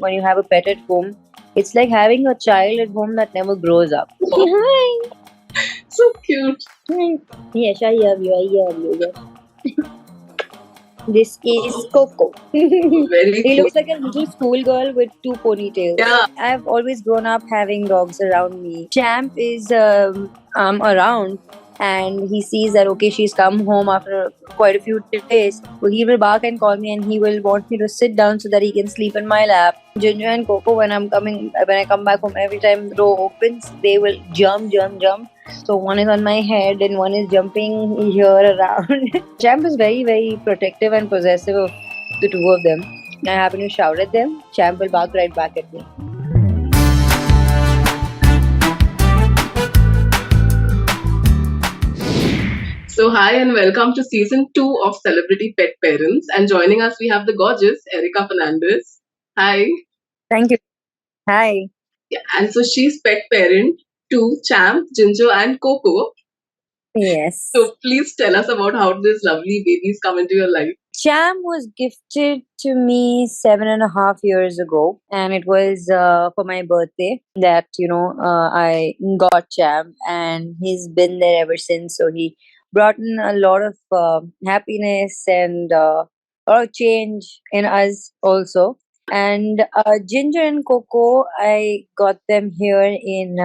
when you have a pet at home, it's like having a child at home that never grows up. Wow, Hi. so cute. Yes, I love you. I love you. Yes. This is Coco. Very He cute. looks like a little schoolgirl with two ponytails. Yeah. I've always grown up having dogs around me. Champ is around, and he sees that okay, she's come home after quite a few days. So he will bark and call me, and he will want me to sit down so that he can sleep in my lap. Ginger and Coco, when I come back home, every time the door opens, they will jump, jump, jump. So one is on my head and one is jumping here around. Champ is very, very protective and possessive of the two of them. I happen to shout at them, Champ will bark right back at me. So, hi and welcome to season 2 of Celebrity Pet Parents. And joining us, we have the gorgeous Erica Fernandes. Hi. Thank you. Hi. Yeah, and so she's pet parent to Champ, Ginger, and Coco. Yes. So, please tell us about how these lovely babies come into your life. Champ was gifted to me 7.5 years ago, and it was for my birthday that I got Champ, and he's been there ever since. So he brought in a lot of happiness and a lot of change in us also. And Ginger and Coco, I got them here in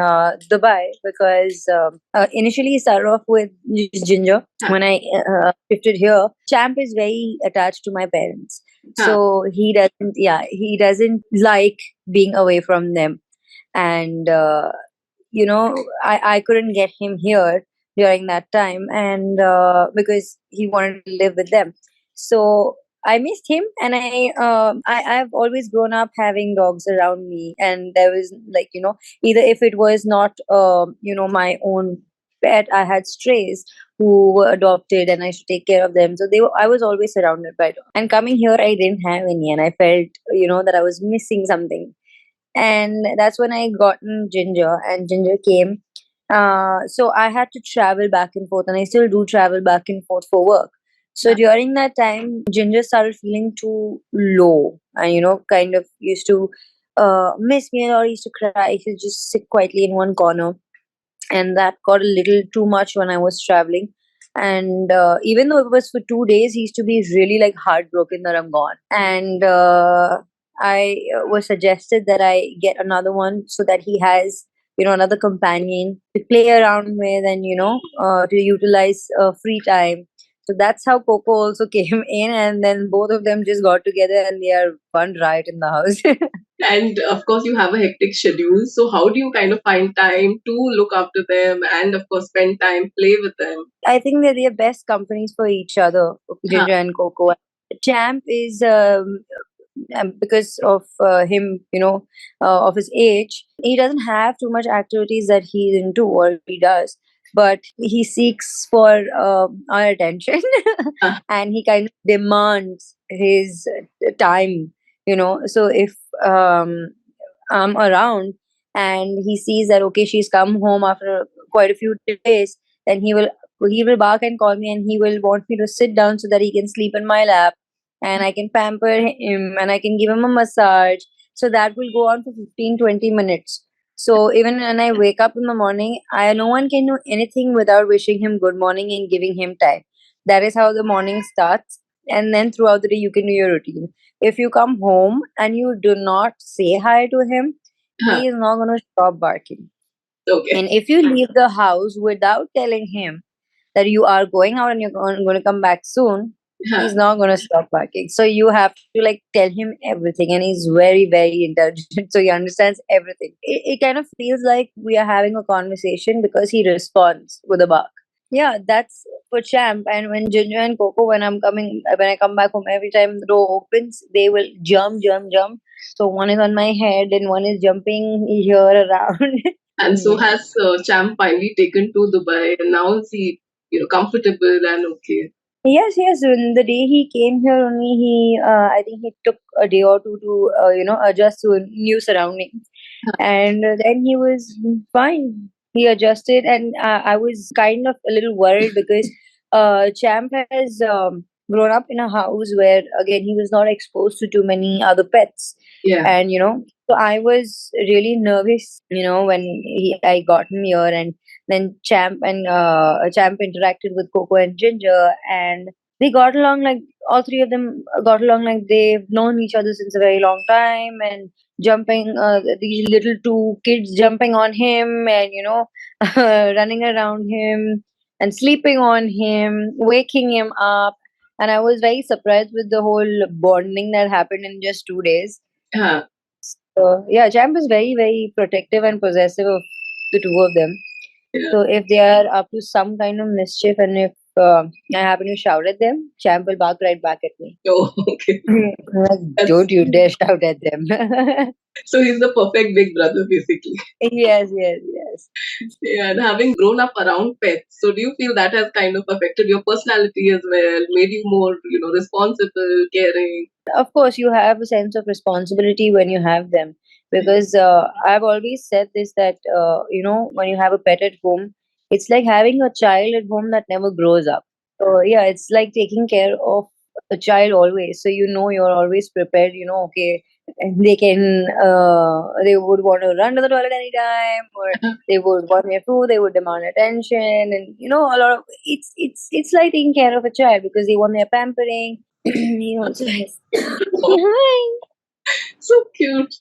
Dubai because initially it started off with just Ginger. When I shifted here, Champ is very attached to my parents, so he doesn't like being away from them, and I couldn't get him here during that time, and because he wanted to live with them, so I missed him, and I've always grown up having dogs around me, and there was like either if it was not my own pet, I had strays who were adopted, and I should take care of them. So I was always surrounded by dogs. And coming here, I didn't have any, and I felt that I was missing something, and that's when I gotten Ginger, and Ginger came. So I had to travel back and forth, and I still do travel back and forth for work. So during that time, Ginger started feeling too low, and kind of used to miss me a lot. Used to cry. He would just sit quietly in one corner, and that got a little too much when I was traveling. And even though it was for 2 days, he used to be really like heartbroken that I'm gone. And I was suggested that I get another one so that he has another companion to play around with, and to utilize free time. So that's how Coco also came in, and then both of them just got together, and they are fun right in the house. And of course, you have a hectic schedule. So, how do you kind of find time to look after them and, of course, spend time, play with them? I think that they are best companies for each other, Huh. Ginger and Coco. Champ is because of him, of his age, he doesn't have too much activities that he's into, or he does, but he seeks for our attention, Huh. and he kind of demands his time. So if I'm around, and he sees that okay, she's come home after quite a few days, then he will bark and call me, and he will want me to sit down so that he can sleep in my lap, and I can pamper him, and I can give him a massage. So that will go on for 15-20 minutes. So even when I wake up in the morning, no one can do anything without wishing him good morning and giving him time. That is how the morning starts, and then throughout the day you can do your routine. If you come home and you do not say hi to him, Huh. he is not going to stop barking. Okay. And if you leave the house without telling him that you are going out and you're going to come back soon, Huh. he's not going to stop barking. So you have to like tell him everything, and he's very, very intelligent. So he understands everything. It kind of feels like we are having a conversation because he responds with a bark. Yeah, that's for Champ. And when Ginger and Coco, when I come back home, every time the door opens, they will jump, jump, jump. So one is on my head and one is jumping here around. And so Yeah. has Champ finally taken to Dubai, and now is he, comfortable and okay? Yes, yes. When the day he came here, only I think he took a day or two to, adjust to new surroundings, and then he was fine. He adjusted, and I was kind of a little worried because Champ has grown up in a house where again he was not exposed to too many other pets, Yeah. and so I was really nervous, when I got him here, and then Champ interacted with Coco and Ginger, and they got along like all three of them got along like they've known each other since a very long time, and jumping these little two kids jumping on him, and running around him and sleeping on him, waking him up. And I was very surprised with the whole bonding that happened in just 2 days. Huh. Yeah, Champ is very, very protective and possessive of the two of them. Yeah. So if they are up to some kind of mischief, and if I happen to shout at them, Champ will bark right back at me. Oh, okay. Like, That's, don't you dare shout at them. so he's the perfect big brother, basically. Yes, yes, yes. Yeah, and having grown up around pets, so do you feel that has kind of affected your personality as well, made you more, responsible, caring? Of course, you have a sense of responsibility when you have them, because I've always said this, that when you have a pet at home, it's like having a child at home that never grows up. So yeah, it's like taking care of a child always. So you're always prepared. Okay, and they would want to run to the toilet anytime, or they would want their food, they would demand attention, and a lot of it's like taking care of a child, because they want their pampering. He also has. Hi. So cute.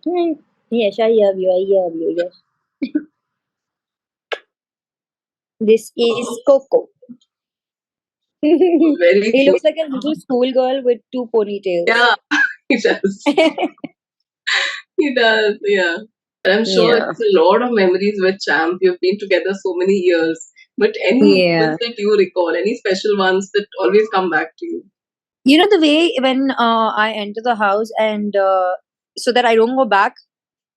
Hi. Yes, I love you. I love you. Yes. This is Coco. Very He cute. looks like a little schoolgirl with two ponytails. Yeah, he does. He does, yeah. And I'm sure Yeah. it's a lot of memories with Champ. You've been together so many years. But any Yeah. moments that you recall, any special ones that always come back to you? The way when I enter the house, and so that I don't go back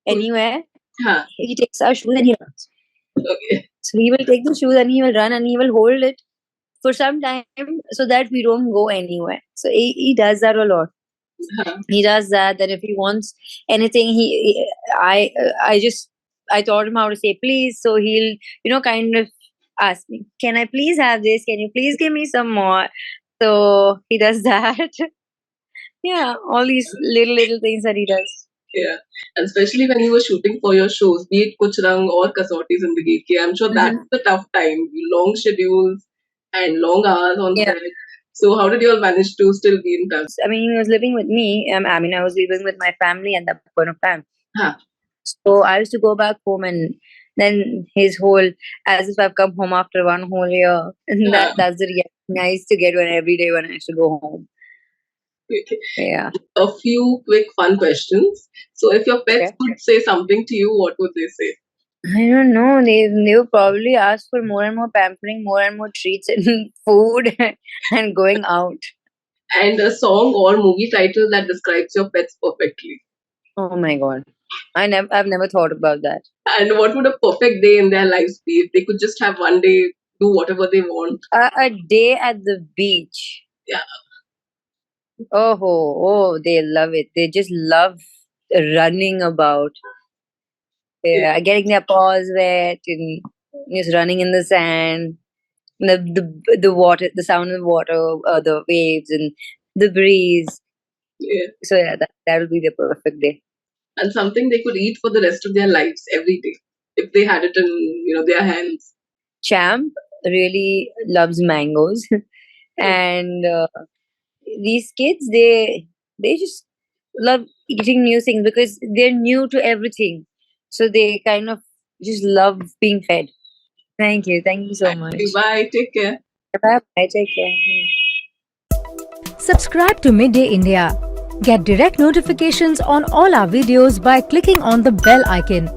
anywhere, Huh, he takes our shoes and he runs. okay. So he will take the shoes and he will run and he will hold it for some time so that we don't go anywhere. So he does that a lot. Huh, He does that. Then if he wants anything, I taught him how to say please. So he'll kind of ask me, can I please have this? Can you please give me some more? So he does that. Yeah, all these little things that he does. yeah. And especially when you were shooting for your shows, be it Kuch Rang or Kasauti Zindagi Ki, I'm sure that's Mhm. the tough time. Long schedules and long hours on Yeah. set. So how did you all manage to still be in touch? I mean, he was living with me. I was living with my family at that point of time. Huh. So I used to go back home, and then his whole, as if I've come home after one whole year. And Huh. that's the reaction I used to get every day when I used to go home. Okay. Yeah. A few quick fun questions. So if your pets Okay. could say something to you, what would they say? I don't know. They will probably ask for more and more pampering, more and more treats and food, and going out. And a song or movie title that describes your pets perfectly. Oh my god. I've never thought about that. And what would a perfect day in their lives be if they could just have one day, do whatever they want? A day at the beach. Yeah, Oh, they love it. They just love running about. yeah, Yeah, getting their paws wet and just running in the sand. The water, the sound of the water, the waves and the breeze. yeah. So yeah, that will be the perfect day. And something they could eat for the rest of their lives every day if they had it in their hands. Champ really loves mangoes, and these kids they just love eating new things because they're new to everything, so they kind of just love being fed. Thank you so Thank much. you. Bye. Take care. Bye. Take care. Subscribe to Midday India. Get direct notifications on all our videos by clicking on the bell icon.